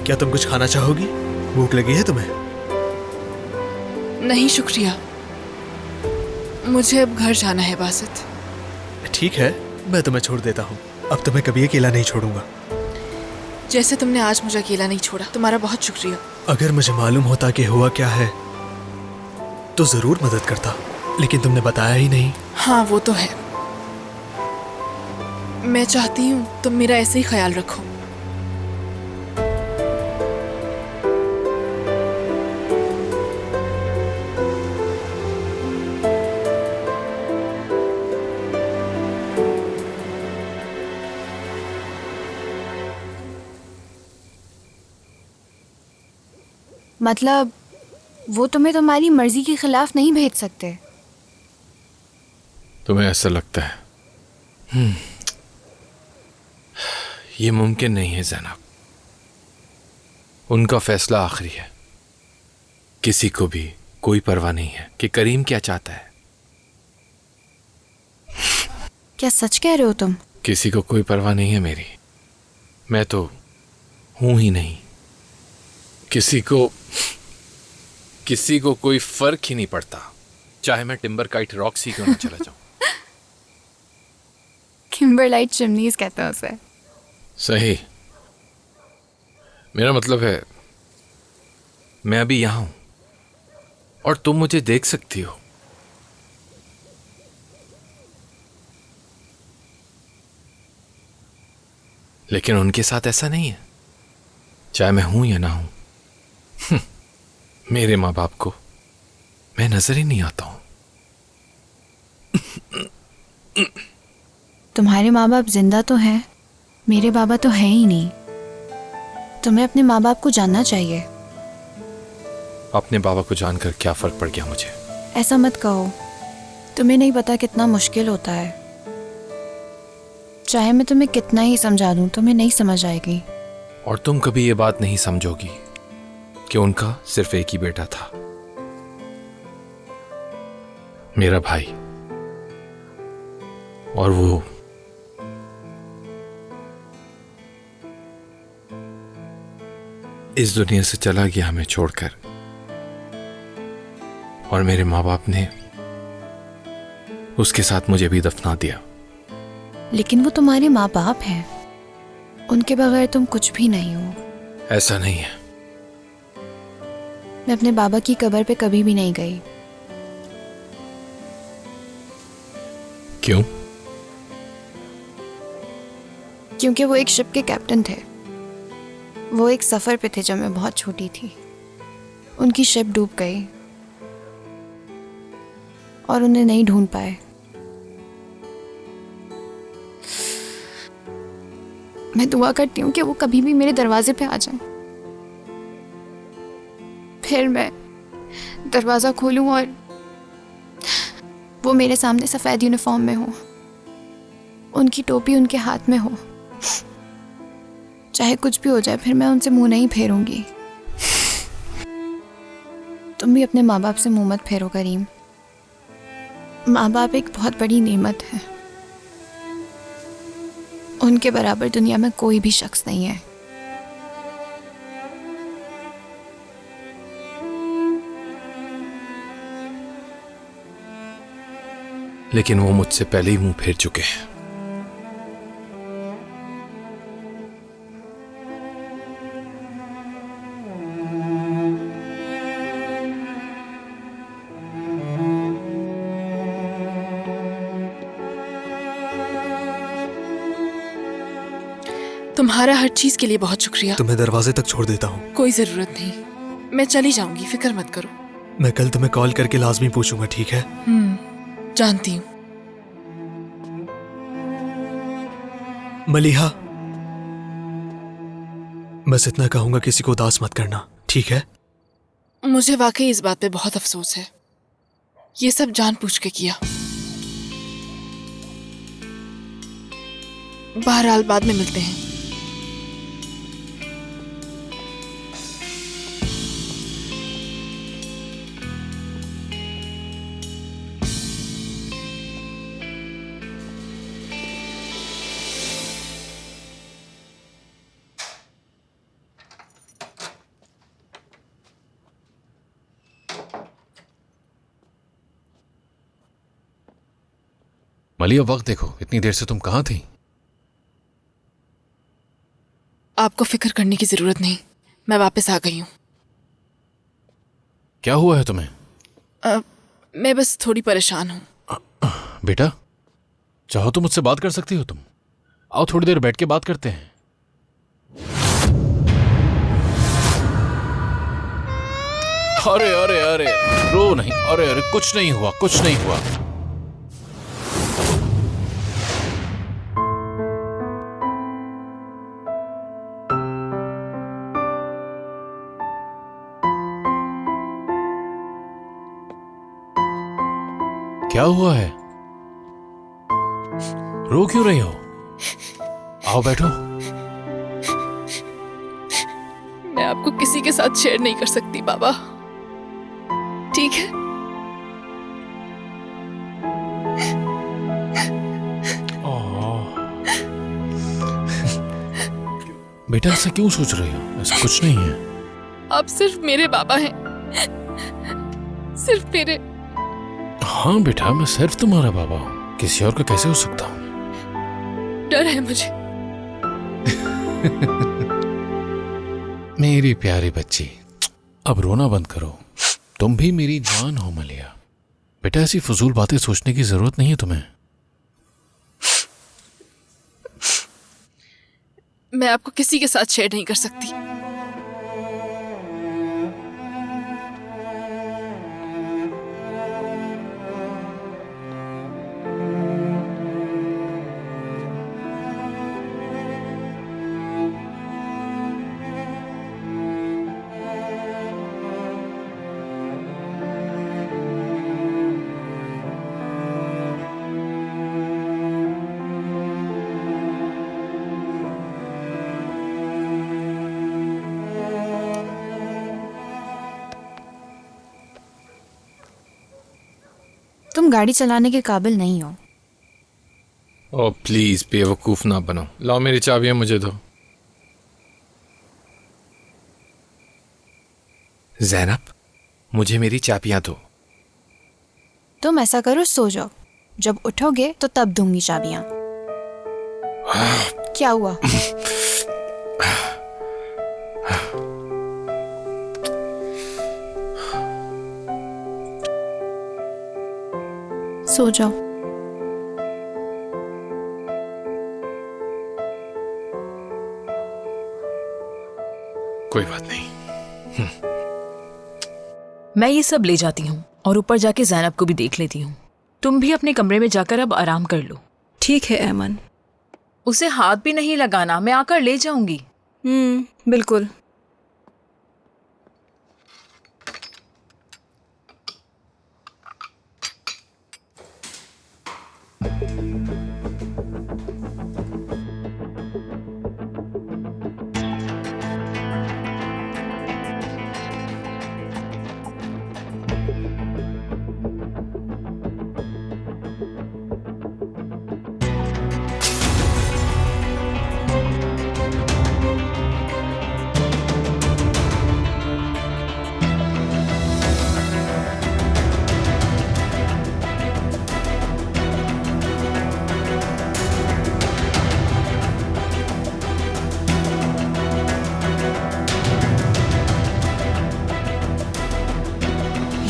क्या तुम कुछ खाना चाहोगी? भूख लगी है तुम्हें? नहीं शुक्रिया, मुझे अब घर जाना है बासित। ठीक है, मैं तुम्हें छोड़ देता हूँ। अब तुम्हें कभी अकेला नहीं छोड़ूंगा। जैसे तुमने आज मुझे अकेला नहीं छोड़ा, तुम्हारा बहुत शुक्रिया। अगर मुझे मालूम होता कि हुआ क्या है तो जरूर मदद करता, लेकिन तुमने बताया ही नहीं। हाँ वो तो है। मैं चाहती हूँ तुम मेरा ऐसे ही ख्याल रखो। मतलब वो तुम्हें तुम्हारी मर्जी के खिलाफ नहीं भेज सकते? तुम्हें ऐसा लगता है? ये मुमकिन नहीं है ज़ैनब। उनका फैसला आखिरी है। किसी को भी कोई परवाह नहीं है कि करीम क्या चाहता है। क्या सच कह रहे हो तुम? किसी को कोई परवाह नहीं है मेरी। मैं तो हूं ही नहीं। किसी को कोई फर्क ही नहीं पड़ता, चाहे मैं टिम्बर काइट रॉक्सी क्यों ना चला जाऊं। किम्बरलाइट चिमनीज कहते हैं उसे। सही। मेरा मतलब है मैं अभी यहां हूं और तुम मुझे देख सकती हो। लेकिन उनके साथ ऐसा नहीं है, चाहे मैं हूं या ना हूं। मेरे माँ बाप को मैं नजर ही नहीं आता हूं। तुम्हारे माँ बाप जिंदा तो हैं, मेरे बाबा तो हैं ही नहीं। तुम्हें अपने माँ बाप को जानना चाहिए। अपने बाबा को जानकर क्या फर्क पड़ गया मुझे? ऐसा मत कहो, तुम्हें नहीं पता कितना मुश्किल होता है। चाहे मैं तुम्हें कितना ही समझा दूं, तुम्हें नहीं समझ आएगी। और तुम कभी ये बात नहीं समझोगी कि उनका सिर्फ एक ही बेटा था, मेरा भाई। और वो इस दुनिया से चला गया हमें छोड़कर। और मेरे माँ बाप ने उसके साथ मुझे भी दफना दिया। लेकिन वो तुम्हारे माँ बाप हैं, उनके बगैर तुम कुछ भी नहीं हो। ऐसा नहीं है। मैं अपने बाबा की कब्र पे कभी भी नहीं गई। क्यों? क्योंकि वो एक शिप के कैप्टन थे। वो एक सफर पे थे जब मैं बहुत छोटी थी। उनकी शिप डूब गई और उन्हें नहीं ढूंढ पाए। मैं दुआ करती हूँ कि वो कभी भी मेरे दरवाजे पे आ जाएं। फिर मैं दरवाजा खोलूं और वो मेरे सामने सफेद यूनिफॉर्म में हो, उनकी टोपी उनके हाथ में हो। चाहे कुछ भी हो जाए, फिर मैं उनसे मुंह नहीं फेरूंगी। तुम भी अपने माँ बाप से मुंह मत फेरो करीम। माँ बाप एक बहुत बड़ी नेमत है। उनके बराबर दुनिया में कोई भी शख्स नहीं है। लेकिन वो मुझसे पहले ही मुंह फेर चुके हैं। तुम्हारा हर चीज के लिए बहुत शुक्रिया। तुम्हें दरवाजे तक छोड़ देता हूँ। कोई जरूरत नहीं, मैं चली जाऊंगी, फिक्र मत करो। मैं कल तुम्हें कॉल करके लाजमी पूछूंगा, ठीक है? जानती हूँ। मलिहा, बस इतना कहूंगा, किसी को उदास मत करना, ठीक है? मुझे वाकई इस बात पे बहुत अफसोस है। ये सब जानबूझ के किया। बहरहाल बाद में मिलते हैं। मलिया, वक्त देखो, इतनी देर से तुम कहाँ थी? आपको फिक्र करने की जरूरत नहीं, मैं वापस आ गई हूँ। क्या हुआ है तुम्हें? मैं बस थोड़ी परेशान हूँ। बेटा, चाहो तो मुझसे बात कर सकती हो तुम। आओ थोड़ी देर बैठ के बात करते हैं। अरे अरे अरे, रो नहीं। अरे अरे, कुछ नहीं हुआ, कुछ नहीं हुआ। क्या हुआ है? रो क्यों रही हो? आओ बैठो। मैं आपको किसी के साथ शेयर नहीं कर सकती बाबा, ठीक है? बेटा, ऐसा क्यों सोच रही हो? ऐसा कुछ नहीं है। आप सिर्फ मेरे बाबा हैं, सिर्फ मेरे। हाँ बेटा, मैं सिर्फ तुम्हारा बाबा हूं, किसी और का कैसे हो सकता हूं? डर है मुझे। मेरी प्यारी बच्ची, अब रोना बंद करो। तुम भी मेरी जान हो मलिया। बेटा, ऐसी फजूल बातें सोचने की जरूरत नहीं है तुम्हें। मैं आपको किसी के साथ शेयर नहीं कर सकती। तुम गाड़ी चलाने के काबिल नहीं हो। ओ प्लीज, बेवकूफ ना बनो। लाओ मेरी चाबियां मुझे दो। ज़ैनब, मुझे मेरी चाबियां दो। तुम ऐसा करो, सो जाओ। जब उठोगे तो तब दूंगी चाबियां। क्या हुआ? सो जाओ। कोई बात नहीं। मैं ये सब ले जाती हूँ और ऊपर जाके ज़ैनब को भी देख लेती हूँ। तुम भी अपने कमरे में जाकर अब आराम कर लो। ठीक है ऐमन। उसे हाथ भी नहीं लगाना, मैं आकर ले जाऊंगी। बिल्कुल।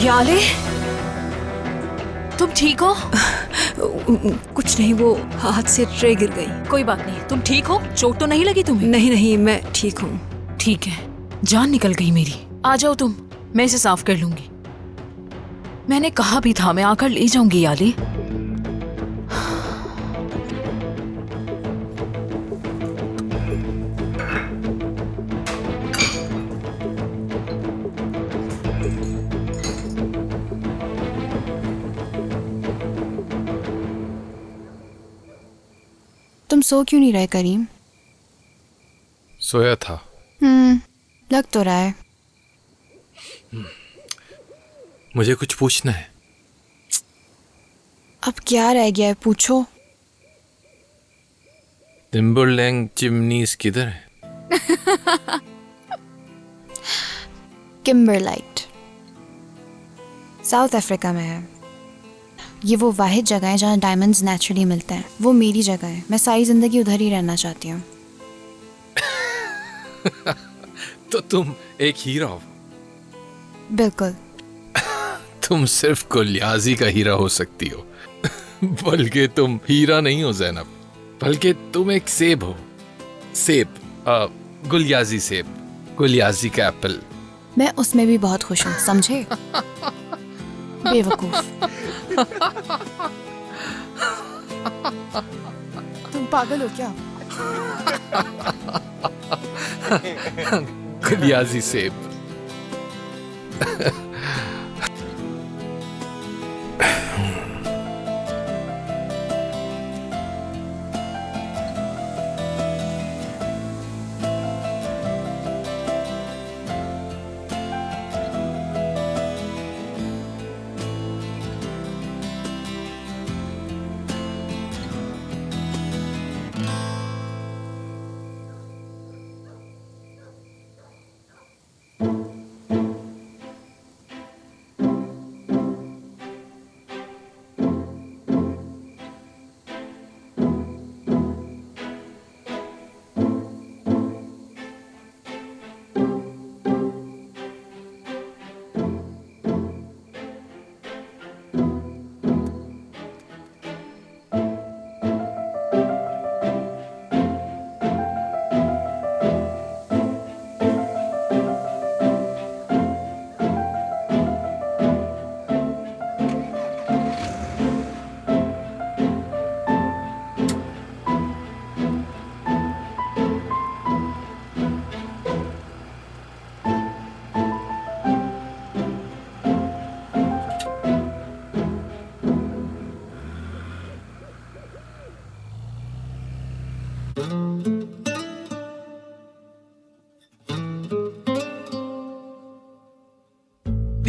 याले, तुम ठीक हो? कुछ नहीं, वो हाथ से ट्रे गिर गई। कोई बात नहीं, तुम ठीक हो? चोट तो नहीं लगी तुम्हें? नहीं नहीं, मैं ठीक हूँ। ठीक है, जान निकल गई मेरी। आ जाओ तुम, मैं इसे साफ कर लूंगी। मैंने कहा भी था मैं आकर ले जाऊंगी याले। तुम सो क्यों नहीं रहे करीम? सोया था। लग तो रहा है। मुझे कुछ पूछना है। अब क्या रह गया है, पूछो। तिम्बरलैंड चिमनीज किधर है? किम्बरलाइट साउथ अफ्रीका में है। ये वो वाहिद जगह है जहाँ डायमंड्स नेचुरली मिलते हैं। वो मेरी जगह है, मैं सारी जिंदगी उधर ही रहना चाहती हूँ। तो तुम एक हीरा हो। बिल्कुल। तुम सिर्फ गुलियाजी का हीरा हो सकती हो। बल्कि तुम हीरा नहीं हो ज़ैनब, बल्कि तुम एक सेब हो। सेब, गुलियाजी सेब, गुलियाजी का एप्पल। मैं उसमें भी बहुत खुश हूँ, समझे? बेवकूफ। तुम पागल हो क्या? गुलियाजी सेब।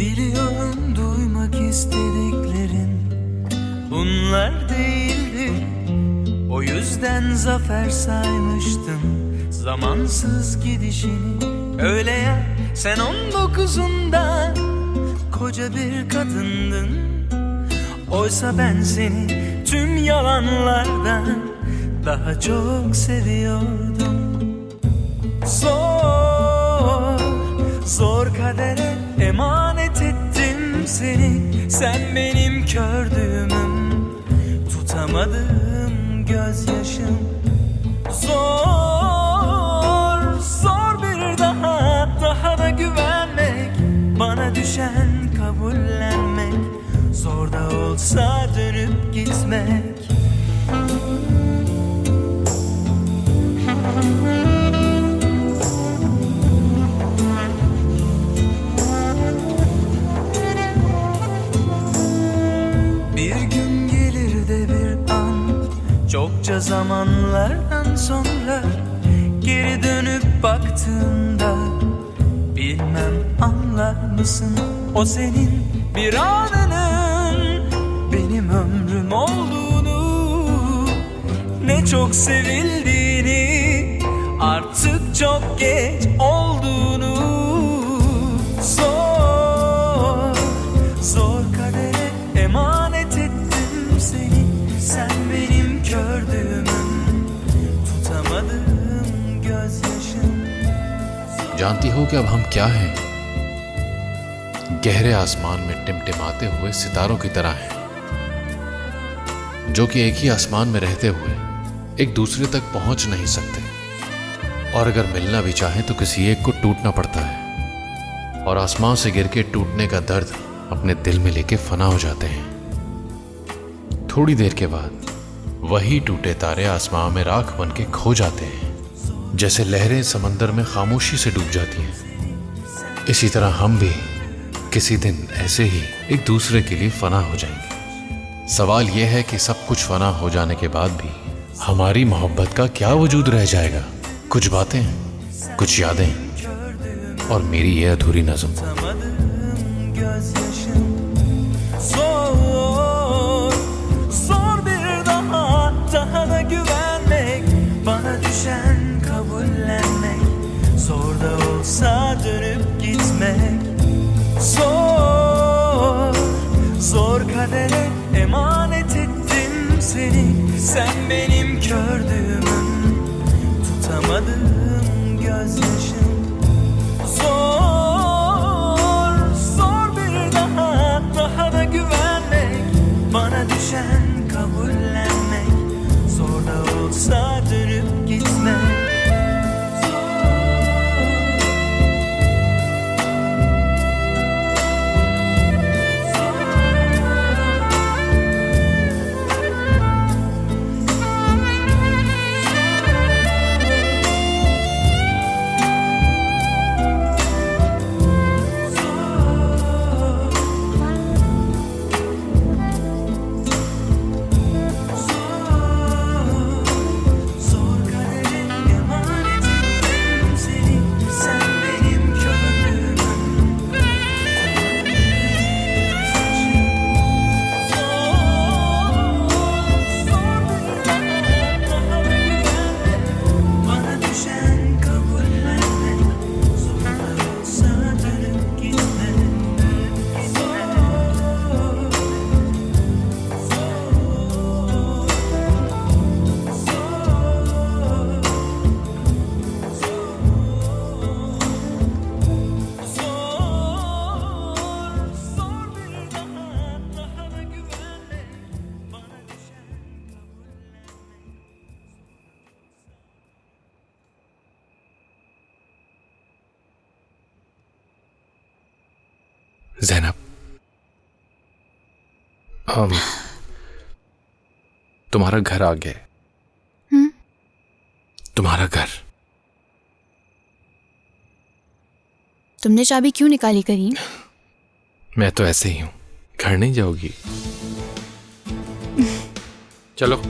Biliyorum duymak istediklerin bunlar değildi. O yüzden zafer saymıştım zamansız gidişini. Öyle ya, sen 19'unda koca bir kadındın. Oysa ben seni tüm yalanlardan daha çok seviyordum. Zor kadere emanet ettim seni. Sen benim kördüğümüm, tutamadığım gözyaşım. Zor bir daha da güvenmek. Bana düşen kabullenmek. Zor da olsa dönüp gitmek. Bir gün gelir de bir an, çokça zamanlardan sonra geri dönüp baktığında, bilmem anlar mısın, o senin bir anının benim ömrüm olduğunu, ne çok sevildiğini, artık çok geç olduğunu. Zor kadere emanet ettim seni. Sen benim kördüğümüm, tutamadığım gözyaşım. जानती हो कि अब हम क्या हैं? गहरे आसमान में टिमटिमाते हुए सितारों की तरह हैं, जो कि एक ही आसमान में रहते हुए एक दूसरे तक पहुंच नहीं सकते, और अगर मिलना भी चाहें तो किसी एक को टूटना पड़ता है, और आसमान से गिर के टूटने का दर्द अपने दिल में लेके फना हो जाते हैं। थोड़ी देर के बाद वही टूटे तारे आसमान में राख बन के खो जाते हैं, जैसे लहरें समंदर में खामोशी से डूब जाती हैं। इसी तरह हम भी किसी दिन ऐसे ही एक दूसरे के लिए फना हो जाएंगे। सवाल यह है कि सब कुछ फना हो जाने के बाद भी हमारी मोहब्बत का क्या वजूद रह जाएगा? कुछ बातें, कुछ यादें और मेरी ये अधूरी नज़म। Zor bir daha da güvenmek. Bana düşen kabullenmek. Zor da olsa dönüp gitmek. Zor kadere emanet Sen benim kördüğümün, tutamadığım gözyaşım. Zor, zor bir daha da güvenmek. Bana düşen kabullenmek. Zor da olsa dönüp gitmek. Zainab, तुम्हारा घर आ गया है। तुम्हारा घर। तुमने चाबी क्यों निकाली करीम? मैं तो ऐसे ही हूं। घर नहीं जाओगी? चलो।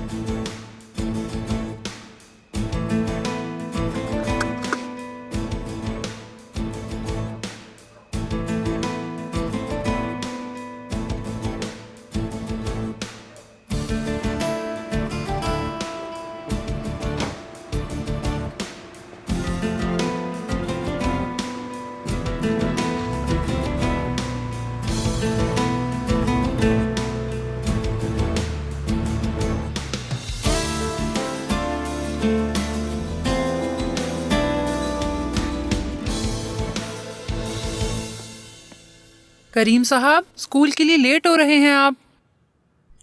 करीम साहब, स्कूल के लिए लेट हो रहे हैं आप।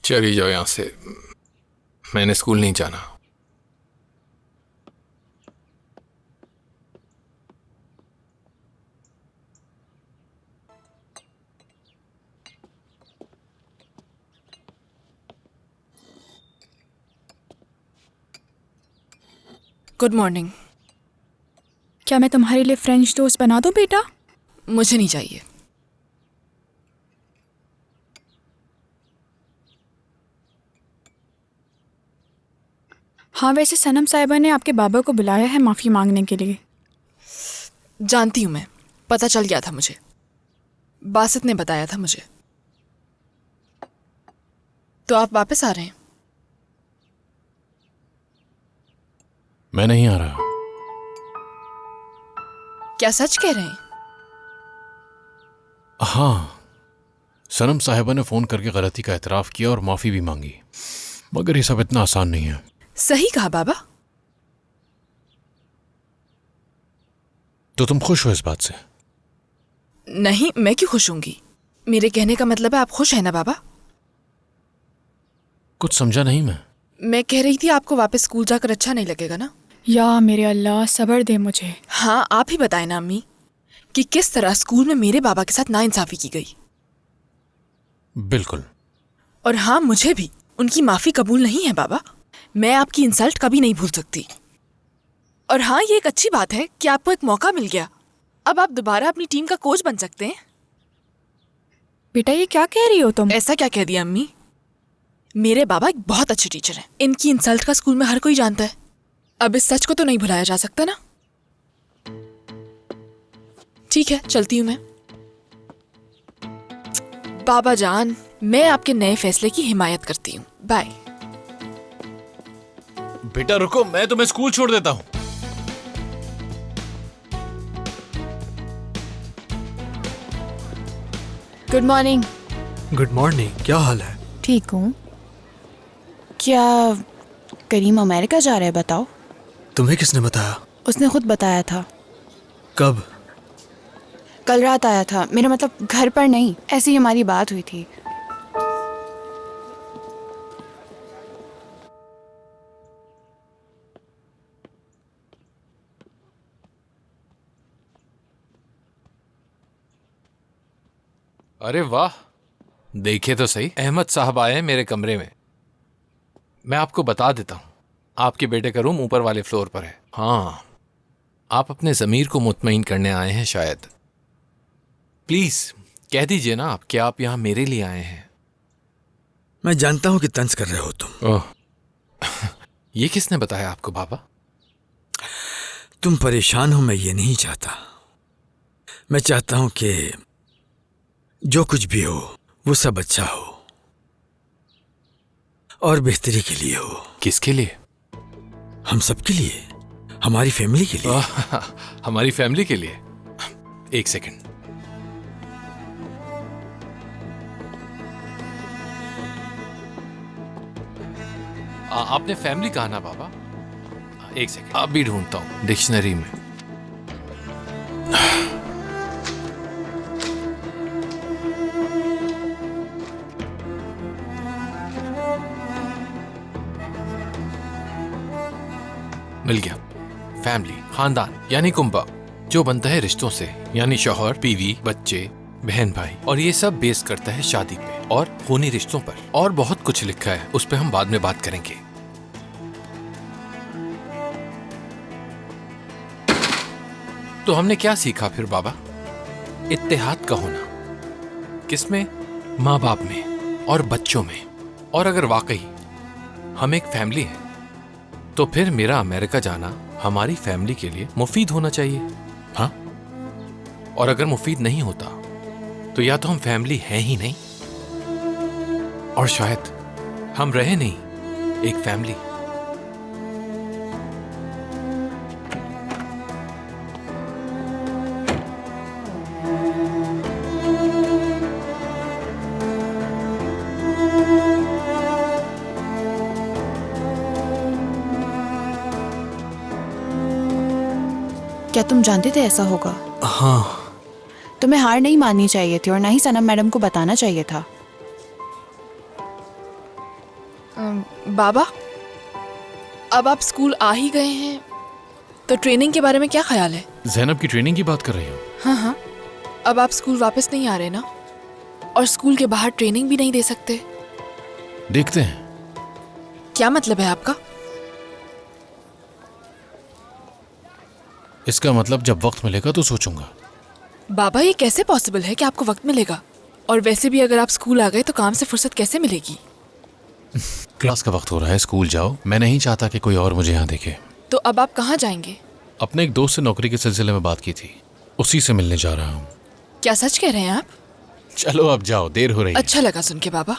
चली जाओ यहां से। मैंने स्कूल नहीं जाना। Good morning. क्या मैं तुम्हारे लिए फ्रेंच टोस्ट बना दूं बेटा? मुझे नहीं चाहिए। हाँ, वैसे सनम साहिबा ने आपके बाबा को बुलाया है माफ़ी मांगने के लिए। जानती हूँ मैं, पता चल गया था मुझे। बासित ने बताया था मुझे। तो आप वापस आ रहे हैं? मैं नहीं आ रहा। क्या सच कह रहे हैं? हाँ, सनम साहिबा ने फोन करके गलती का एतराफ किया और माफी भी मांगी, मगर ये सब इतना आसान नहीं है। सही कहा बाबा। तो तुम खुश हो इस बात से? नहीं, मैं क्यों खुश होंगी? मेरे कहने का मतलब है आप खुश हैं ना बाबा? कुछ समझा नहीं मैं। मैं कह रही थी आपको वापस स्कूल जाकर अच्छा नहीं लगेगा ना? या मेरे अल्लाह, सब्र दे मुझे। हाँ, आप ही बताएं ना अम्मी कि किस तरह स्कूल में मेरे बाबा के साथ नाइंसाफी की गई। बिल्कुल। और हाँ, मुझे भी उनकी माफी कबूल नहीं है बाबा। मैं आपकी इंसल्ट कभी नहीं भूल सकती। और हाँ, ये एक अच्छी बात है कि आपको एक मौका मिल गया। अब आप दोबारा अपनी टीम का कोच बन सकते हैं। बेटा, ये क्या कह रही हो तुम? ऐसा क्या कह दिया अम्मी? मेरे बाबा एक बहुत अच्छे टीचर हैं। इनकी इंसल्ट का स्कूल में हर कोई जानता है। अब इस सच को तो नहीं भुलाया जा सकता ना। ठीक है, चलती हूं मैं। बाबा जान, मैं आपके नए फैसले की हिमायत करती हूँ। बाय। बेटा रुको, मैं तुम्हें स्कूल छोड़ देता हूँ। Good morning. Good morning. क्या हाल है? ठीक हूँ। क्या करीम अमेरिका जा रहा है, बताओ। तुम्हें किसने बताया? उसने खुद बताया था। कब? कल रात आया था, मेरा मतलब घर पर नहीं, ऐसी ही हमारी बात हुई थी। अरे वाह, देखिए तो सही, अहमद साहब आए हैं मेरे कमरे में। मैं आपको बता देता हूं, आपके बेटे का रूम ऊपर वाले फ्लोर पर है। हाँ, आप अपने ज़मीर को मुतमईन करने आए हैं शायद। प्लीज कह दीजिए ना आप कि आप यहां मेरे लिए आए हैं। मैं जानता हूं कि तंज कर रहे हो तुम। ओह, ये किसने बताया आपको बाबा? तुम परेशान हो, मैं ये नहीं चाहता। मैं चाहता हूं कि जो कुछ भी हो वो सब अच्छा हो और बेहतरी के लिए हो। किसके लिए? हम सबके लिए, हमारी फैमिली के लिए। हमारी फैमिली के लिए? एक सेकंड। आपने फैमिली कहा ना बाबा? एक सेकंड, अब भी ढूंढता हूं डिक्शनरी में। मिल गया। फैमिली, खानदान यानी कुंबा, जो बनता है रिश्तों से, यानी शौहर, बीवी, बच्चे, बहन भाई, और ये सब बेस करता है शादी पे और खूनी रिश्तों पर। और बहुत कुछ लिखा है, उस पे हम बाद में बात करेंगे। तो हमने क्या सीखा फिर बाबा? इत्तेहाद का होना, किसमें? माँ बाप में और बच्चों में। और अगर वाकई हम एक फैमिली है तो फिर मेरा अमेरिका जाना हमारी फैमिली के लिए मुफीद होना चाहिए। हाँ, और अगर मुफीद नहीं होता तो या तो हम फैमिली हैं ही नहीं, और शायद हम रहे नहीं एक फैमिली। क्या तुम जानते थे ऐसा होगा? हाँ। तुम्हें हार नहीं माननी चाहिए थी और ना ही सनम मैडम को बताना चाहिए था। बाबा, अब आप स्कूल आ ही गए हैं तो ट्रेनिंग के बारे में क्या ख्याल है? ज़ैनब की ट्रेनिंग की बात कर रही हो? हाँ हाँ, अब आप स्कूल वापस नहीं आ रहे ना, और स्कूल के बाहर ट्रेनिंग भी नहीं दे सकते। देखते हैं। क्या मतलब है आपका? इसका मतलब जब वक्त मिलेगा तो सोचूंगा। बाबा, ये कैसे पॉसिबल है कि आपको वक्त मिलेगा? और वैसे भी अगर आप स्कूल आ गए तो काम से फुर्सत कैसे मिलेगी? क्लास का वक्त हो रहा है, स्कूल जाओ। मैं नहीं चाहता कि कोई और मुझे यहाँ देखे। तो अब आप कहाँ जाएंगे? अपने एक दोस्त से नौकरी के सिलसिले में बात की थी, उसी से मिलने जा रहा हूँ। क्या सच कह रहे हैं आप? चलो अब जाओ, देर हो रही है। अच्छा लगा सुन के बाबा।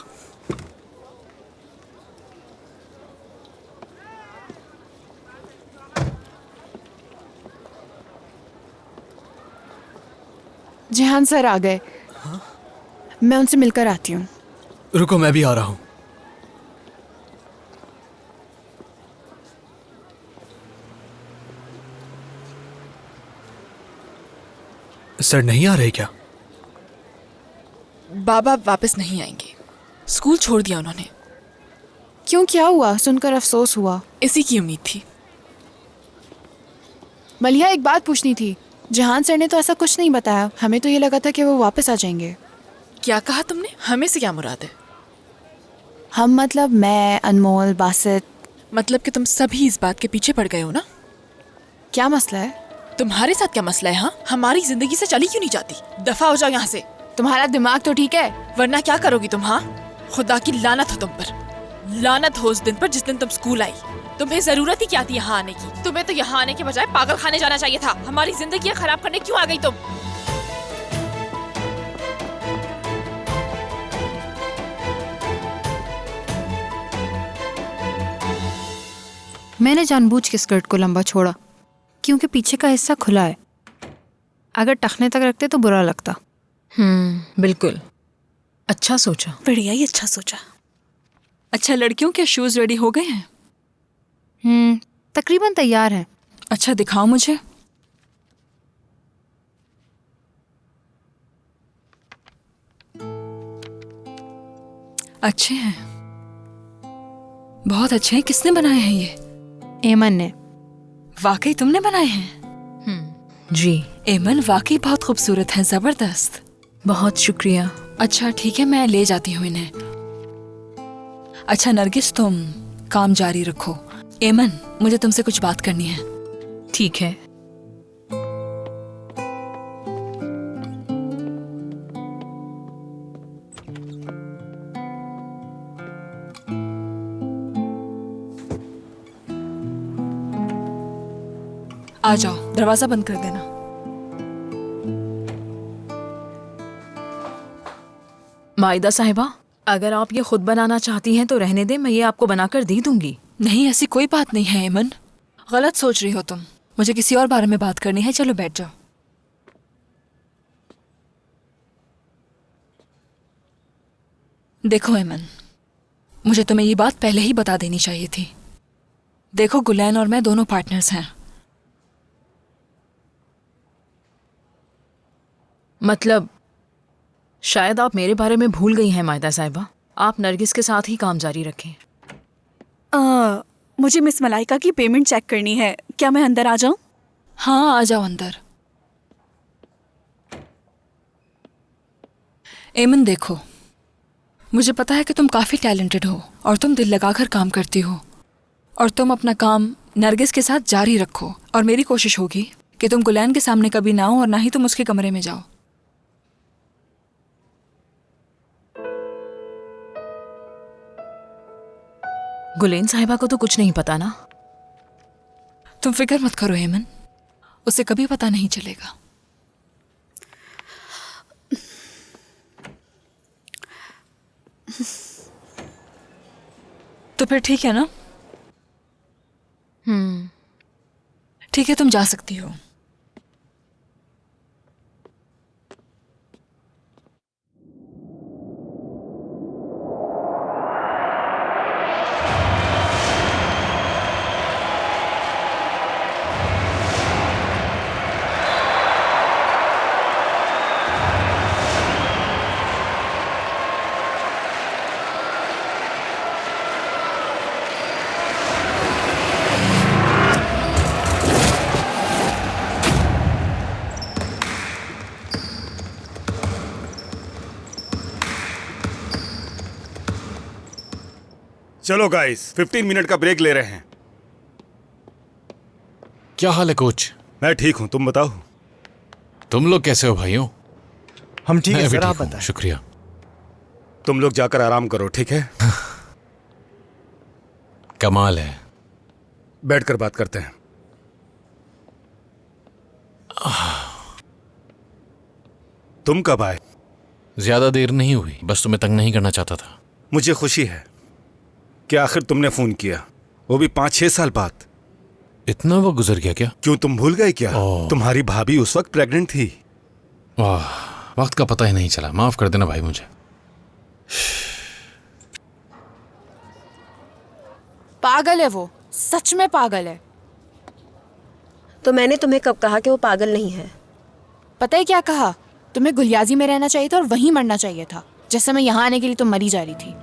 जेहान सर आ गए। मैं उनसे मिलकर आती हूँ। रुको, मैं भी आ रहा हूं। सर नहीं आ रहे क्या? बाबा वापस नहीं आएंगे, स्कूल छोड़ दिया उन्होंने। क्यों, क्या हुआ? सुनकर अफसोस हुआ। इसी की उम्मीद थी। मलिहा, एक बात पूछनी थी। जहान सर ने तो ऐसा कुछ नहीं बताया, हमें तो ये लगा था कि वो वापस आ जाएंगे। क्या कहा तुमने? हमें से क्या मुराद है? हम मतलब मैं, अनमोल, बासित। मतलब कि तुम सभी इस बात के पीछे पड़ गए हो ना? क्या मसला है? तुम्हारे साथ क्या मसला है? हाँ, हमारी जिंदगी से चली क्यों नहीं जाती? दफा हो जाओ यहाँ से। तुम्हारा दिमाग तो ठीक है, वरना क्या करोगी तुम? हाँ, खुदा की लानत हो तुम पर। लानत हो उस दिन पर जिस दिन तुम स्कूल आई। तुम्हें जरूरत ही क्या थी यहाँ आने की? तुम्हें तो यहाँ आने के बजाय पागल खाने जाना चाहिए था। हमारी जिंदगी खराब करने क्यों आ गई तुम? मैंने जानबूझ के स्कर्ट को लंबा छोड़ा क्योंकि पीछे का हिस्सा खुला है। अगर टखने तक रखते तो बुरा लगता। बिल्कुल अच्छा सोचा। बढ़िया ही अच्छा सोचा। अच्छा, लड़कियों के शूज रेडी हो गए हैं? तकरीबन तैयार है। अच्छा दिखाओ मुझे। अच्छे हैं, बहुत अच्छे हैं। किसने बनाए हैं ये? एमन ने। वाकई तुमने बनाए हैं? जी, एमन वाकई बहुत खूबसूरत है, जबरदस्त। बहुत शुक्रिया। अच्छा ठीक है, मैं ले जाती हूँ इन्हें। अच्छा नरगिस, तुम काम जारी रखो। एमन, मुझे तुमसे कुछ बात करनी है। ठीक है। आ जाओ, दरवाजा बंद कर देना। माइदा साहिबा, अगर आप ये खुद बनाना चाहती हैं तो रहने दें, मैं ये आपको बनाकर दे दूंगी। नहीं, ऐसी कोई बात नहीं है एमन, गलत सोच रही हो तुम। मुझे किसी और बारे में बात करनी है। चलो बैठ जाओ। देखो एमन, मुझे तुम्हें ये बात पहले ही बता देनी चाहिए थी। देखो, गुलैन और मैं दोनों पार्टनर्स हैं। मतलब शायद आप मेरे बारे में भूल गई हैं माइदा साहिबा। आप नरगिस के साथ ही काम जारी रखें। मुझे मिस मलाइका की पेमेंट चेक करनी है। क्या मैं अंदर आ जाऊं? हाँ, आ जाओ अंदर। एमन देखो, मुझे पता है कि तुम काफ़ी टैलेंटेड हो और तुम दिल लगाकर काम करती हो, और तुम अपना काम नरगिस के साथ जारी रखो। और मेरी कोशिश होगी कि तुम गुलैन के सामने कभी ना हो और ना ही तुम उसके कमरे में जाओ। गुलैन साहिबा को तो कुछ नहीं पता ना? तुम फिक्र मत करो एमन, उसे कभी पता नहीं चलेगा। तो फिर ठीक है ना? ठीक है, तुम जा सकती हो। चलो गाइस, 15 मिनट का ब्रेक ले रहे हैं। क्या हाल है कोच? मैं ठीक हूँ, तुम बताओ। तुम लोग कैसे हो भाइयों? हम ठीक मैं है भी सर, आप ठीक हूँ, बताएं। शुक्रिया। तुम लोग जाकर आराम करो, ठीक है? कमाल है। बैठकर बात करते हैं। तुम कब आए? ज्यादा देर नहीं हुई, बस तुम्हें तंग नहीं करना चाहता था। मुझे खुशी है कि आखिर तुमने फोन किया, वो भी 5-6 साल बाद। इतना वक्त गुजर गया क्या? क्यों, तुम भूल गए क्या? तुम्हारी भाभी उस वक्त प्रेग्नेंट थी। वाह, वक्त का पता ही नहीं चला। माफ कर देना भाई मुझे। पागल है वो, सच में पागल है। तो मैंने तुम्हें कब कहा कि वो पागल नहीं है? पता है क्या कहा? तुम्हें गुलियाजी में रहना चाहिए था और वहीं मरना चाहिए था। जैसे मैं यहाँ आने के लिए तुम मरी जा रही थी।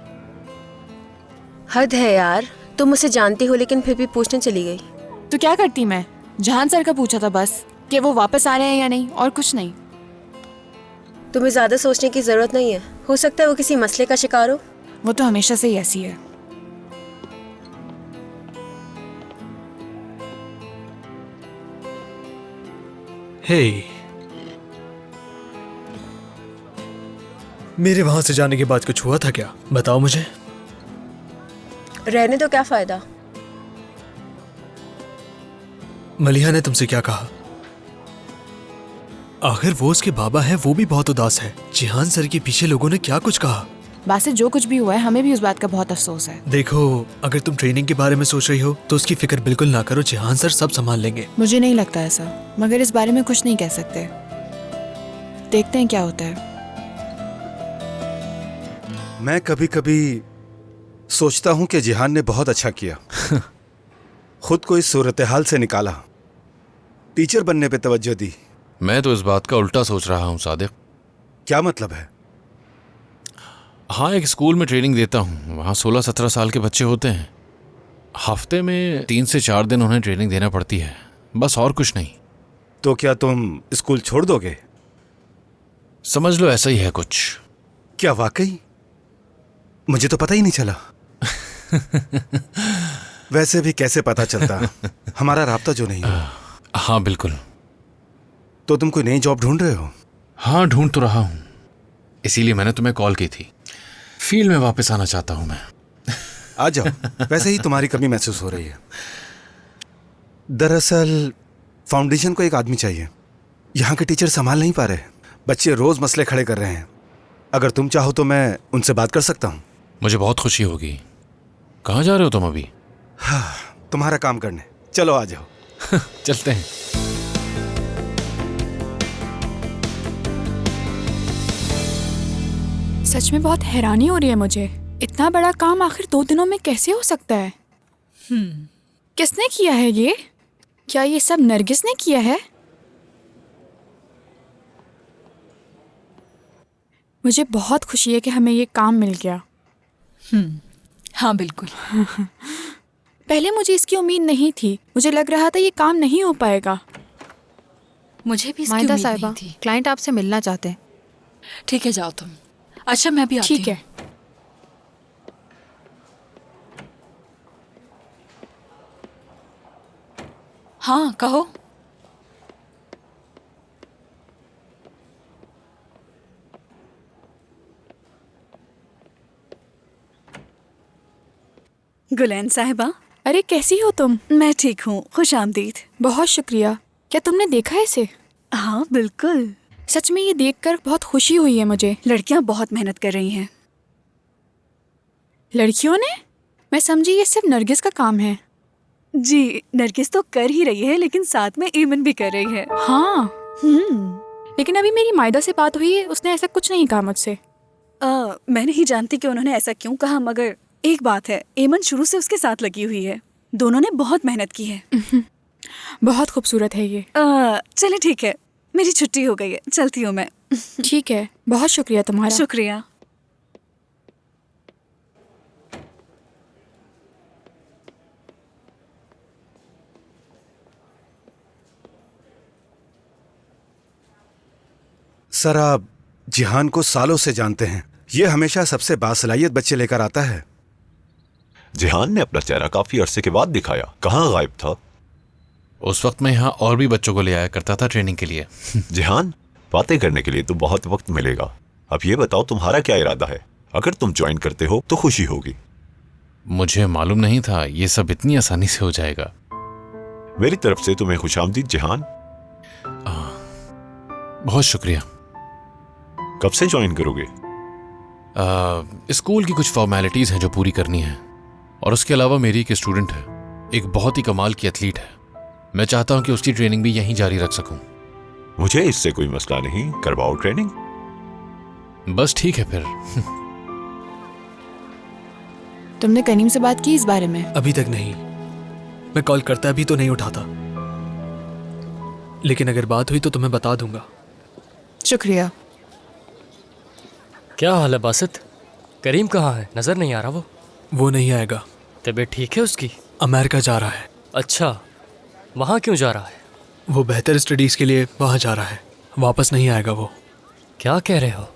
हद है यार, तुम उसे जानती हो लेकिन फिर भी पूछने चली गई। तो क्या करती मैं? जहान सर का पूछा था बस कि वो वापस आ रहे हैं या नहीं, और कुछ नहीं। तुम्हें ज्यादा सोचने की जरूरत नहीं है। हो सकता है वो किसी मसले का शिकार हो। वो तो हमेशा से ही ऐसी है। हे, मेरे वहां से जाने के बाद कुछ हुआ था क्या? बताओ मुझे। रहने तो क्या फायदा? मलिहा ने तुमसे क्या कहा? आखिर वो उसके बाबा है, वो भी बहुत उदास है। जिहान सर के पीछे लोगों ने क्या कुछ कहा? बासे जो कुछ भी हुआ है, हमें भी उस बात का बहुत अफसोस है। देखो, अगर तुम ट्रेनिंग के बारे में सोच रही हो तो उसकी फिक्र बिल्कुल ना करो। जिहान सर सब संभाल लेंगे। मुझे नहीं लगता ऐसा, मगर इस बारे में कुछ नहीं कह सकते। देखते हैं क्या होता है। मैं कभी कभी सोचता हूं कि जिहान ने बहुत अच्छा किया। खुद को इस सूरत हाल से निकाला, टीचर बनने पे तवज्जो दी। मैं तो इस बात का उल्टा सोच रहा हूँ सादिक। क्या मतलब है? हाँ, एक स्कूल में ट्रेनिंग देता हूँ। वहाँ 16-17 साल के बच्चे होते हैं। हफ्ते में 3 से 4 दिन उन्हें ट्रेनिंग देना पड़ती है, बस और कुछ नहीं। तो क्या तुम स्कूल छोड़ दोगे? समझ लो ऐसा ही है कुछ। क्या वाकई? मुझे तो पता ही नहीं चला। वैसे भी कैसे पता चलता, हमारा राब्ता जो नहीं हो। हाँ बिल्कुल। तो तुम कोई नई जॉब ढूंढ रहे हो? हाँ, ढूंढ तो रहा हूँ, इसीलिए मैंने तुम्हें कॉल की थी। फील्ड में वापस आना चाहता हूँ मैं। आ जाओ। वैसे ही तुम्हारी कमी महसूस हो रही है। दरअसल फाउंडेशन को एक आदमी चाहिए। यहाँ के टीचर संभाल नहीं पा रहे, बच्चे रोज मसले खड़े कर रहे हैं। अगर तुम चाहो तो मैं उनसे बात कर सकता हूँ। मुझे बहुत खुशी होगी। कहाँ जा रहे हो तुम अभी? हाँ, तुम्हारा काम करने। चलो आ जाओ। चलते हैं। सच में बहुत हैरानी हो रही है मुझे। इतना बड़ा काम आखिर 2 दिनों में कैसे हो सकता है? किसने किया है ये? क्या ये सब नरगिस ने किया है? मुझे बहुत खुशी है कि हमें ये काम मिल गया। हाँ बिल्कुल। पहले मुझे इसकी उम्मीद नहीं थी। मुझे लग रहा था ये काम नहीं हो पाएगा। मुझे भी इसकी माहिदा उम्मीद साहिबा, नहीं थी। क्लाइंट आपसे मिलना चाहते हैं। ठीक है, जाओ तुम। अच्छा, मैं भी आती ठीक है। हाँ कहो। गुलैन साहिबा, अरे कैसी हो तुम? मैं ठीक हूँ, खुश आमदीद। बहुत शुक्रिया। क्या तुमने देखा है इसे? हाँ बिल्कुल। सच में ये देखकर बहुत खुशी हुई है मुझे। लड़कियाँ बहुत मेहनत कर रही हैं। लड़कियों ने? मैं समझी ये सिर्फ नरगिस का काम है। जी, नरगिस तो कर ही रही है, लेकिन साथ में ईमन भी कर रही है। हाँ। लेकिन अभी मेरी मायदा से बात हुई है, उसने ऐसा कुछ नहीं कहा मुझसे। मैं नहीं जानती कि उन्होंने ऐसा क्यों कहा, मगर एक बात है, ईमन शुरू से उसके साथ लगी हुई है। दोनों ने बहुत मेहनत की है। बहुत खूबसूरत है ये। चले ठीक है, मेरी छुट्टी हो गई है, चलती हूँ मैं। ठीक है, बहुत शुक्रिया तुम्हारा। शुक्रिया। सर, आप जिहान को सालों से जानते हैं। ये हमेशा सबसे बासलाहियत बच्चे लेकर आता है। जिहान ने अपना चेहरा काफी अरसे के बाद दिखाया। कहाँ गायब था? उस वक्त मैं यहाँ और भी बच्चों को ले आया करता था ट्रेनिंग के लिए। जिहान, बातें करने के लिए तो बहुत वक्त मिलेगा। अब ये बताओ तुम्हारा क्या इरादा है? अगर तुम ज्वाइन करते हो तो खुशी होगी। मुझे मालूम नहीं था ये सब इतनी आसानी से हो जाएगा। मेरी तरफ से तुम्हें खुशामदीद जिहान। बहुत शुक्रिया। कब से ज्वाइन करोगे? स्कूल की कुछ फॉर्मेलिटीज हैं जो पूरी करनी है, और उसके अलावा मेरी एक स्टूडेंट है, एक बहुत ही कमाल की एथलीट है। मैं चाहता हूं कि उसकी ट्रेनिंग भी यहीं जारी रख सकूं। मुझे इससे कोई मसला नहीं, करवाओ ट्रेनिंग। बस ठीक है फिर। तुमने करीम से बात की इस बारे में? अभी तक नहीं। मैं कॉल करता भी तो नहीं उठाता, लेकिन अगर बात हुई तो तुम्हें बता दूंगा। शुक्रिया। क्या हाल है बासित? करीम कहाँ है? नजर नहीं आ रहा। वो नहीं आएगा। तबीयत ठीक है उसकी? अमेरिका जा रहा है। अच्छा, वहाँ क्यों जा रहा है? वो बेहतर स्टडीज के लिए वहाँ जा रहा है, वापस नहीं आएगा वो। क्या कह रहे हो?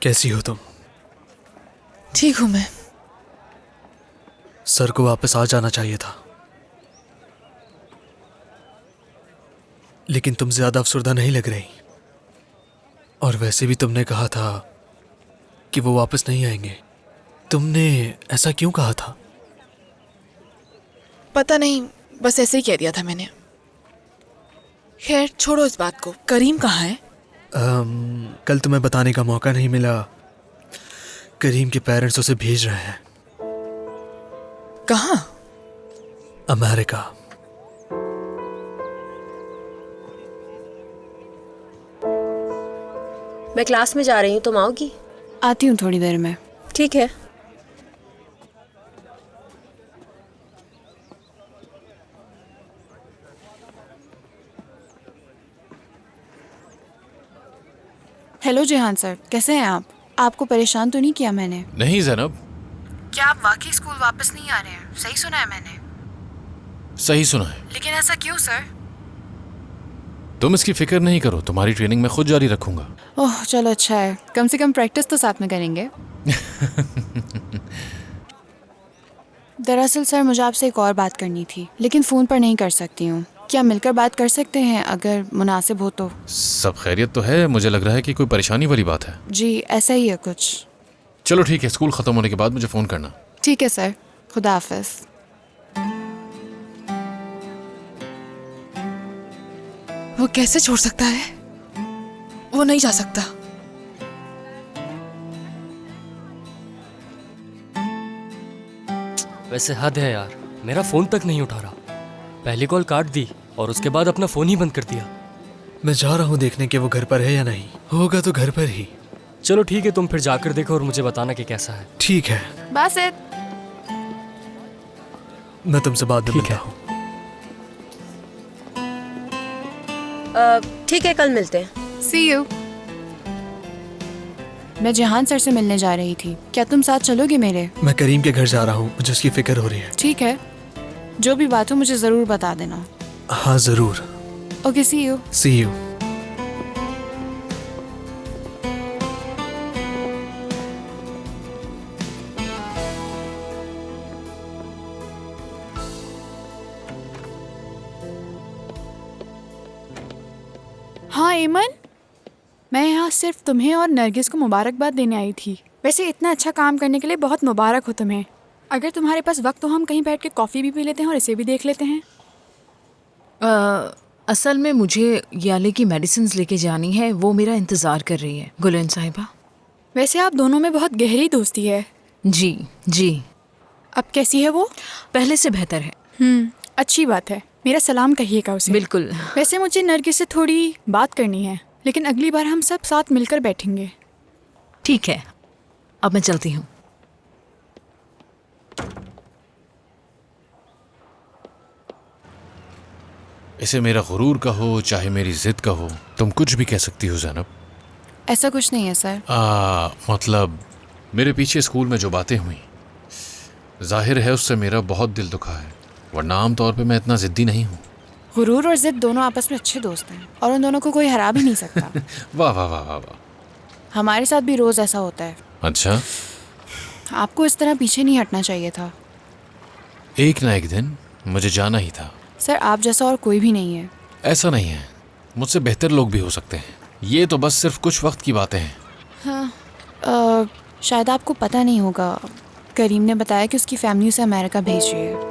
कैसी हो तुम? ठीक हूँ मैं। सर को वापस आ जाना चाहिए था, लेकिन तुम ज्यादा अफसरदा नहीं लग रही। और वैसे भी तुमने कहा था कि वो वापस नहीं आएंगे। तुमने ऐसा क्यों कहा था? पता नहीं, बस ऐसे ही कह दिया था मैंने। खैर छोड़ो इस बात को। करीम कहाँ है? कल तुम्हें बताने का मौका नहीं मिला। करीम के पेरेंट्स उसे भेज रहे हैं। कहाँ? अमेरिका। मैं क्लास में जा रही हूँ, तुम आओगी? आती हूँ थोड़ी देर में। ठीक है। हेलो जेहान सर, कैसे हैं आप? आपको परेशान तो नहीं किया मैंने? नहीं ज़ैनब। क्या आप वाकई स्कूल वापस नहीं आ रहे हैं? सही सुना है मैंने? सही सुना है। लेकिन ऐसा क्यों सर? तुम इसकी फिक्र नहीं करो, तुम्हारी ट्रेनिंग मैं खुद जारी रखूंगा। ओह चलो अच्छा है, कम से कम प्रैक्टिस तो साथ में करेंगे। दरअसल सर मुझे आपसे एक और बात करनी थी, लेकिन फ़ोन पर नहीं कर सकती हूँ। क्या मिलकर बात कर सकते हैं अगर मुनासिब हो तो? सब खैरियत तो है? मुझे लग रहा है कि कोई परेशानी वाली बात है। जी ऐसा ही है कुछ। चलो ठीक है, स्कूल ख़त्म होने के बाद मुझे फ़ोन करना। ठीक है सर, खुदा हाफिज़। वो कैसे छोड़ सकता है? वो नहीं जा सकता। वैसे हद है यार, मेरा फ़ोन तक नहीं उठा रहा। पहली कॉल काट दी और उसके बाद अपना फ़ोन ही बंद कर दिया। मैं जा रहा हूँ देखने के वो घर पर है या नहीं। होगा तो घर पर ही। चलो ठीक है, तुम फिर जाकर देखो और मुझे बताना कि कैसा है। ठीक है, बासित। मैं तुमसे बाद में मिलता हूँ। ठीक है, कल मिलते हैं। See you। मैं जेहान सर से मिलने जा रही थी, क्या तुम साथ चलोगे मेरे? मैं करीम के घर जा रहा हूँ, मुझे उसकी फिक्र हो रही है। ठीक है, जो भी बात हो मुझे ज़रूर बता देना। हाँ ज़रूर। Okay, see you। See you। हाँ एमन, मैं यहाँ सिर्फ तुम्हें और नरगिस को मुबारकबाद देने आई थी। वैसे इतना अच्छा काम करने के लिए बहुत मुबारक हो तुम्हें। अगर तुम्हारे पास वक्त तो हम कहीं बैठ के कॉफ़ी भी पी लेते हैं और इसे भी देख लेते हैं। असल में मुझे याले की मेडिसिन लेके जानी है, वो मेरा इंतज़ार कर रही है। गुलन साहिबा। वैसे आप दोनों में बहुत गहरी दोस्ती है। जी जी। अब कैसी है वो? पहले से बेहतर है। अच्छी बात है, मेरा सलाम कहिएगा उसे। बिल्कुल। वैसे मुझे नरगिस से थोड़ी बात करनी है, लेकिन अगली बार हम सब साथ मिलकर बैठेंगे। ठीक है, अब मैं चलती हूँ। इसे मेरा गुरूर कहो चाहे मेरी जिद कहो, तुम कुछ भी कह सकती हो ज़ैनब। ऐसा कुछ नहीं है सर। मतलब मेरे पीछे स्कूल में जो बातें हुई, जाहिर है उससे मेरा बहुत दिल दुखा है, वरना आम तौर पे मैं इतना ज़िद्दी नहीं हूँ। गुरूर और जिद दोनों आपस में अच्छे दोस्त हैं और उन दोनों को कोई हरा भी नहीं सकता। वाह वाह वाह वाह वाह। हमारे साथ भी रोज़ ऐसा होता है। अच्छा, आपको इस तरह पीछे नहीं हटना चाहिए था। एक ना एक दिन मुझे जाना ही था। सर आप जैसा और कोई भी नहीं है। ऐसा नहीं है, मुझसे बेहतर लोग भी हो सकते हैं। ये तो बस सिर्फ कुछ वक्त की बातें हैं। हाँ, शायद आपको पता नहीं होगा, करीम ने बताया कि उसकी फैमिली उसे अमेरिका भेज रही है।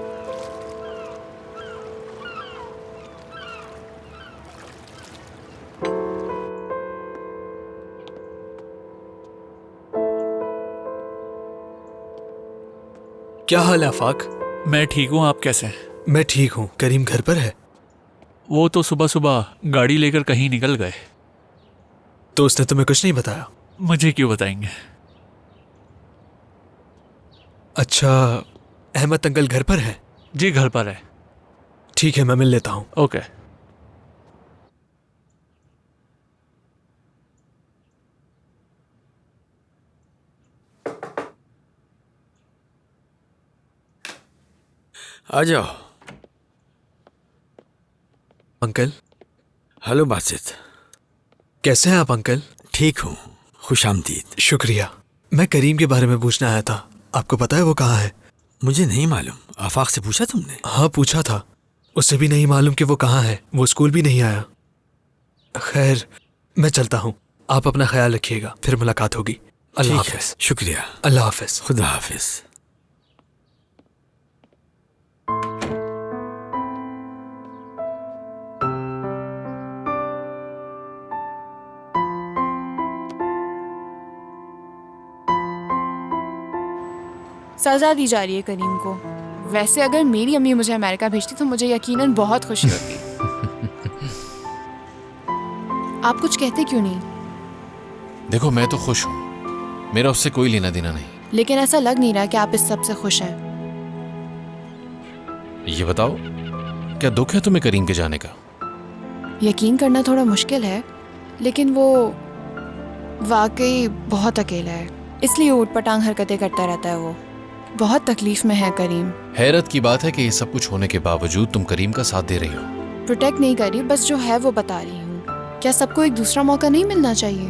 क्या हाल है आफाक? मैं ठीक हूँ, आप कैसे हैं? मैं ठीक हूँ। करीम घर पर है? वो तो सुबह सुबह गाड़ी लेकर कहीं निकल गए। तो उसने तुम्हें कुछ नहीं बताया? मुझे क्यों बताएंगे। अच्छा, अहमद अंकल घर पर है? जी घर पर है। ठीक है, मैं मिल लेता हूँ। ओके। आ जाओ। अंकल। हेलो बासित। कैसे हैं आप अंकल? ठीक हूँ, खुशामदीद। शुक्रिया। मैं करीम के बारे में पूछने आया था। आपको पता है वो कहाँ है? मुझे नहीं मालूम। आफाक से पूछा तुमने? हाँ पूछा था, उससे भी नहीं मालूम कि वो कहाँ है। वो स्कूल भी नहीं आया। खैर मैं चलता हूँ, आप अपना ख्याल रखिएगा, फिर मुलाकात होगी। अल्लाह हाफिज। शुक्रिया। अल्लाह हाफिज। खुदा हाफिज। सजा दी जा रही है करीम को। वैसे अगर मेरी अम्मी मुझे अमेरिका भेजती तो मुझे यकीनन बहुत खुशी होती। आप कुछ कहते क्यों नहीं? देखो मैं तो खुश हूँ, मेरा उससे कोई लेना देना नहीं। लेकिन ऐसा लग नहीं रहा कि आप इस सब से खुश हैं। ये बताओ, क्या दुख है तुम्हें करीम के जाने का? यकीन करना थोड़ा मुश्किल है, लेकिन वो वाकई बहुत अकेला है, इसलिए ऊटपटांग हरकतें करता रहता है। वो बहुत तकलीफ में है करीम। हैरत की बात है कि ये सब कुछ होने के बावजूद तुम करीम का साथ दे रही हो। प्रोटेक्ट नहीं कर रही, बस जो है वो बता रही हूँ। क्या सबको एक दूसरा मौका नहीं मिलना चाहिए?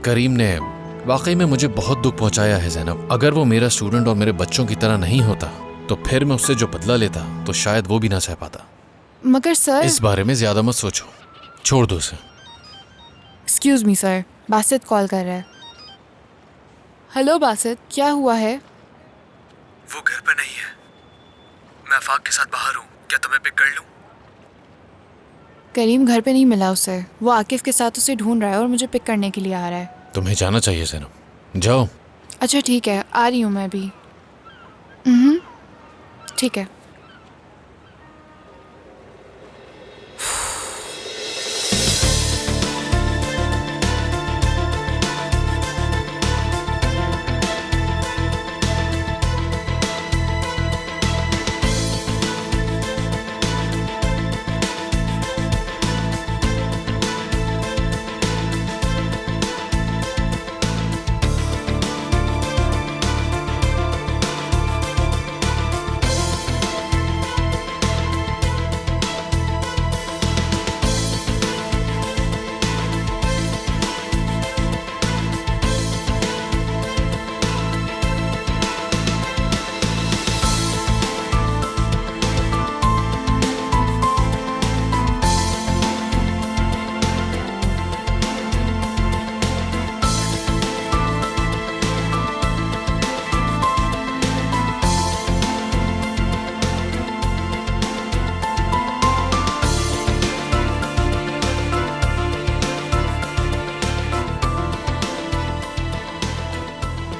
करीम ने वाकई में मुझे बहुत दुख पहुंचाया है ज़ैनब। अगर वो मेरा स्टूडेंट और मेरे बच्चों की तरह नहीं होता तो फिर मैं उससे जो बदला लेता तो शायद वो भी ना सह पाता। मगर सर, इस बारे में ज्यादा मत सोचो, छोड़ दो उसे। Excuse me sir, Basit call कर रहा है। हेलो बासित, क्या हुआ है? वो घर पर नहीं है, मैं आफाक के साथ बाहर हूँ, क्या तुम्हें पिक कर लूँ? करीम घर पे नहीं मिला उसे, वो आकिफ के साथ उसे ढूंढ रहा है और मुझे पिक करने के लिए आ रहा है। तुम्हें जाना चाहिए ज़ैनब, जाओ। अच्छा ठीक है, आ रही हूँ मैं भी। ठीक है।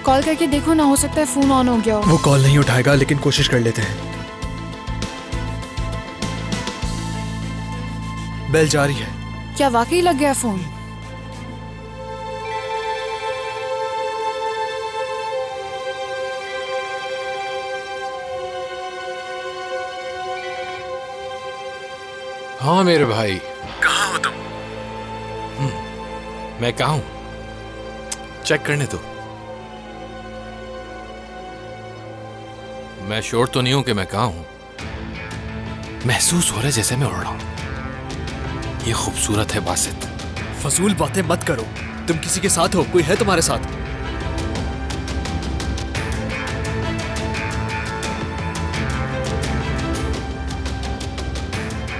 कॉल करके देखो ना, हो सकता है फोन ऑन हो गया हो। वो कॉल नहीं उठाएगा, लेकिन कोशिश कर लेते हैं। बेल जा रही है। क्या वाकई लग गया फोन? हाँ मेरे भाई। कहाँ हो तुम? मैं कहाँ हूँ? चेक करने दो। मैं श्योर तो नहीं हूं कि मैं कहाँ हूं। महसूस हो रहा है जैसे मैं उड़ रहा हूं। ये खूबसूरत है बासित। फजूल बातें मत करो, तुम किसी के साथ हो, कोई है तुम्हारे साथ?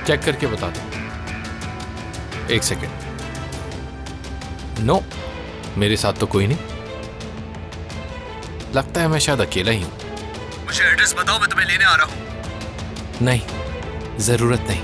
चेक करके बता दो। एक सेकेंड। नो, मेरे साथ तो कोई नहीं। लगता है मैं शायद अकेला ही हूं। मुझे एड्रेस बताओ, मैं तुम्हें लेने आ रहा हूं। नहीं, जरूरत नहीं।